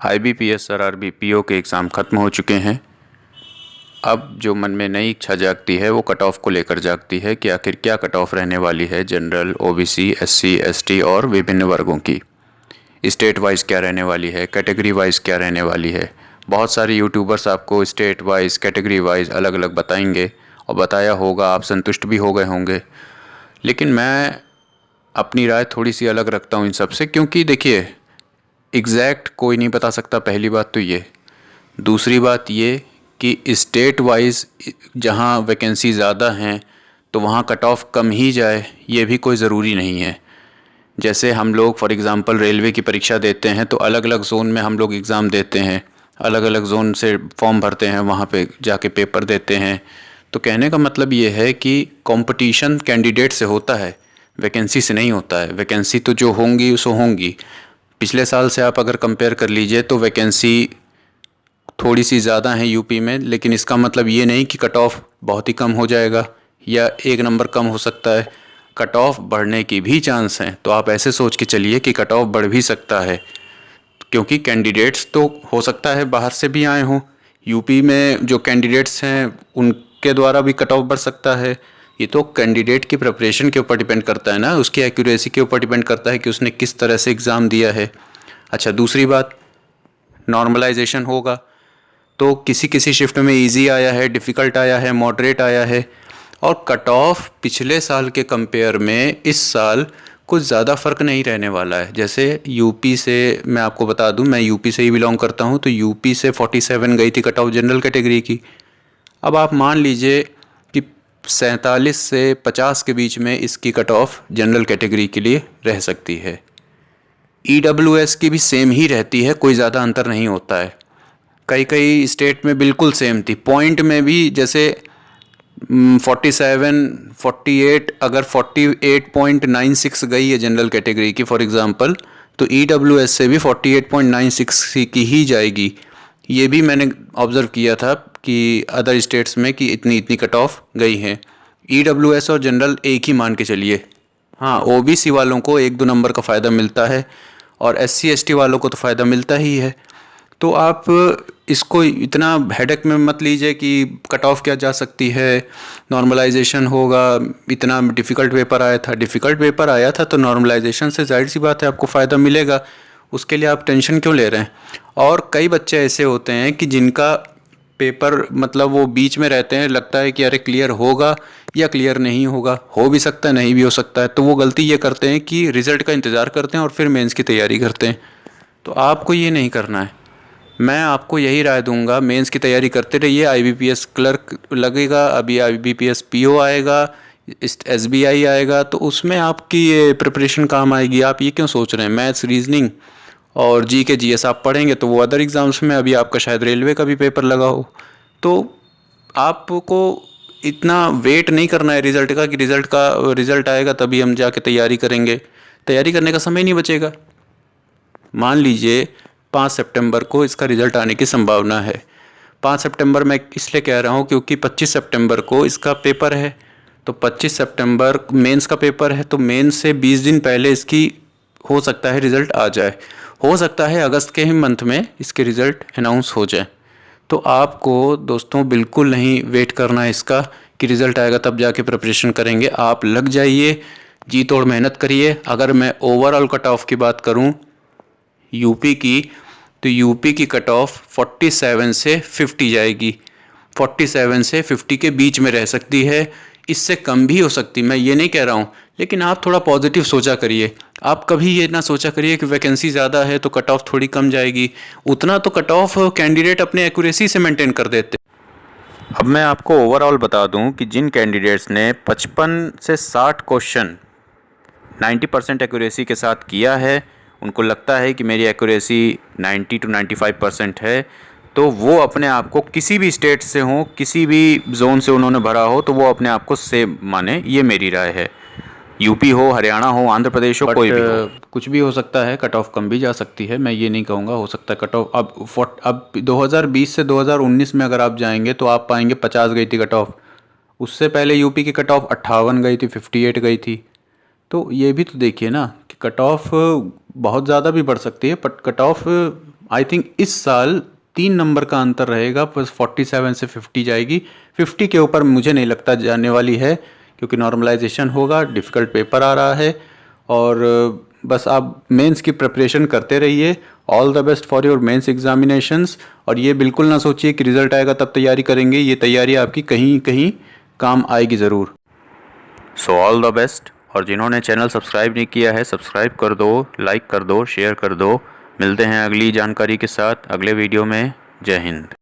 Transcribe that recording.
IBPS और RBPO के exam ख़त्म हो चुके हैं। अब जो मन में नई इच्छा जागती है वो कट ऑफ को लेकर जागती है कि आखिर क्या कट ऑफ रहने वाली है जनरल, OBC, SC, ST और विभिन्न वर्गों की। स्टेट वाइज क्या रहने वाली है, कैटेगरी वाइज क्या रहने वाली है। बहुत सारे यूट्यूबर्स आपको स्टेट वाइज, कैटेगरी वाइज अलग अलग बताएंगे और बताया होगा, आप संतुष्ट भी हो गए होंगे। लेकिन मैं अपनी राय थोड़ी सी अलग रखता हूँ इन सब से, क्योंकि देखिए एग्जैक्ट कोई नहीं बता सकता, पहली बात तो ये। दूसरी बात ये कि स्टेट वाइज जहाँ वैकेंसी ज़्यादा हैं तो वहाँ कट ऑफ कम ही जाए, ये भी कोई ज़रूरी नहीं है। जैसे हम लोग फॉर एग्ज़ाम्पल रेलवे की परीक्षा देते हैं तो अलग अलग ज़ोन में हम लोग एग्ज़ाम देते हैं, अलग अलग ज़ोन से फॉर्म भरते हैं, वहाँ पे जाके पेपर देते हैं। तो कहने का मतलब ये है कि कंपटीशन कैंडिडेट से होता है, वैकेंसी से नहीं होता है। वैकेंसी तो जो होंगी सो होंगी। पिछले साल से आप अगर कंपेयर कर लीजिए तो वैकेंसी थोड़ी सी ज़्यादा है यूपी में, लेकिन इसका मतलब ये नहीं कि कट ऑफ बहुत ही कम हो जाएगा या एक नंबर कम हो सकता है। कट ऑफ बढ़ने की भी चांस हैं, तो आप ऐसे सोच के चलिए कि कट ऑफ बढ़ भी सकता है, क्योंकि कैंडिडेट्स तो हो सकता है बाहर से भी आए हों। यूपी में जो कैंडिडेट्स हैं उनके द्वारा भी कट ऑफ बढ़ सकता है। ये तो कैंडिडेट की प्रिपरेशन के ऊपर डिपेंड करता है ना, उसकी एक्यूरेसी के ऊपर डिपेंड करता है कि उसने किस तरह से एग्ज़ाम दिया है। अच्छा, दूसरी बात, नॉर्मलाइजेशन होगा तो किसी किसी शिफ्ट में इजी आया है, डिफ़िकल्ट आया है, मॉडरेट आया है। और कट ऑफ पिछले साल के कंपेयर में इस साल कुछ ज़्यादा फ़र्क नहीं रहने वाला है। जैसे यूपी से मैं आपको बता दूं, मैं यूपी से ही बिलोंग करता हूं, तो यूपी से 47 गई थी कट ऑफ जनरल कैटेगरी की। अब आप मान लीजिए कि 47 से 50 के बीच में इसकी कट ऑफ जनरल कैटेगरी के लिए रह सकती है। EWS की भी सेम ही रहती है, कोई ज़्यादा अंतर नहीं होता है। कई कई स्टेट में बिल्कुल सेम थी, पॉइंट में भी। जैसे 47, 48, अगर 48.96 गई है जनरल कैटेगरी की फॉर एग्ज़ाम्पल, तो EWS से भी 48.96 की ही जाएगी। ये भी मैंने ऑब्ज़र्व किया था कि अदर स्टेट्स में कि इतनी इतनी कट ऑफ गई हैं। EWS और जनरल एक ही मान के चलिए। हाँ, OBC वालों को 1-2 नंबर का फ़ायदा मिलता है और SC ST वालों को तो फ़ायदा मिलता ही है। तो आप इसको इतना हेडेक में मत लीजिए कि कट ऑफ क्या जा सकती है, नॉर्मलाइजेशन होगा। इतना डिफ़िकल्ट पेपर आया था, डिफ़िकल्ट पेपर आया था तो नॉर्मलाइजेशन से जाहिर सी बात है आपको फ़ायदा मिलेगा। उसके लिए आप टेंशन क्यों ले रहे हैं। और कई बच्चे ऐसे होते हैं कि जिनका पेपर मतलब वो बीच में रहते हैं, लगता है कि अरे क्लियर होगा या क्लियर नहीं होगा, हो भी सकता है नहीं भी हो सकता है। तो वो गलती ये करते हैं कि रिज़ल्ट का इंतज़ार करते हैं और फिर मेंस की तैयारी करते हैं। तो आपको ये नहीं करना है। मैं आपको यही राय दूंगा, मेंस की तैयारी करते रहिए। IBPS क्लर्क लगेगा, अभी IBPS PO आएगा, SBI आएगा, तो उसमें आपकी ये प्रिपरेशन काम आएगी। आप ये क्यों सोच रहे हैं। मैथ्स, रीजनिंग और GK GS आप पढ़ेंगे तो वो अदर एग्ज़ाम्स में, अभी आपका शायद रेलवे का भी पेपर लगा हो, तो आपको इतना वेट नहीं करना है रिज़ल्ट का कि रिज़ल्ट आएगा तभी हम जाके तैयारी करेंगे। तैयारी करने का समय नहीं बचेगा। मान लीजिए 5 सितंबर को इसका रिज़ल्ट आने की संभावना है। 5 सितंबर मैं इसलिए कह रहा हूँ क्योंकि 25 सितंबर को इसका पेपर है, तो 25 सितंबर मेंस का पेपर है, तो मेंस से 20 दिन पहले इसकी हो सकता है रिज़ल्ट आ जाए। हो सकता है अगस्त के ही मंथ में इसके रिज़ल्ट अनाउंस हो जाए। तो आपको दोस्तों बिल्कुल नहीं वेट करना है इसका कि रिज़ल्ट आएगा तब जाके प्रिपरेशन करेंगे। आप लग जाइए, जी तोड़ मेहनत करिए। अगर मैं ओवरऑल कट ऑफ की बात करूं यूपी की, तो यूपी की कट ऑफ 47 से 50 जाएगी। 47 से 50 के बीच में रह सकती है, इससे कम भी हो सकती, मैं ये नहीं कह रहा हूँ। लेकिन आप थोड़ा पॉजिटिव सोचा करिए। आप कभी ये ना सोचा करिए कि वैकेंसी ज़्यादा है तो कट ऑफ थोड़ी कम जाएगी। उतना तो कट ऑफ कैंडिडेट अपने एक्यूरेसी से मेंटेन कर देते। अब मैं आपको ओवरऑल बता दूं कि जिन कैंडिडेट्स ने 55 से 60 क्वेश्चन 90% एक्यूरेसी के साथ किया है, उनको लगता है कि मेरी एक्यूरेसी 90 to 95% है, तो वो अपने आप को किसी भी स्टेट से हो, किसी भी जोन से उन्होंने भरा हो, तो वो अपने आप को सेफ माने। ये मेरी राय है। यूपी हो, हरियाणा हो, आंध्र प्रदेश हो, कोई भी हो, कुछ भी हो सकता है। कट ऑफ कम भी जा सकती है, मैं ये नहीं कहूँगा। हो सकता है कट ऑफ अब 2020 से 2019 में अगर आप जाएंगे तो आप पाएंगे 50 गई थी कट ऑफ। उससे पहले यूपी की कट ऑफ 58 गई थी, 58 गई थी। तो ये भी तो देखिए ना कि कट ऑफ बहुत ज़्यादा भी बढ़ सकती है, but cut off I think इस साल 3 नंबर का अंतर रहेगा, बस 47 से 50 जाएगी। 50 के ऊपर मुझे नहीं लगता जाने वाली है, क्योंकि नॉर्मलाइजेशन होगा, डिफ़िकल्ट पेपर आ रहा है। और बस आप मेंस की प्रिपरेशन करते रहिए। All the best for your mains examinations. और ये बिल्कुल ना सोचिए कि रिज़ल्ट आएगा तब तैयारी करेंगे, ये तैयारी आपकी कहीं कहीं काम आएगी ज़रूर। So all the best. और जिन्होंने चैनल सब्सक्राइब नहीं किया है, सब्सक्राइब कर दो, लाइक कर दो, शेयर कर दो। मिलते हैं अगली जानकारी के साथ अगले वीडियो में। जय हिंद।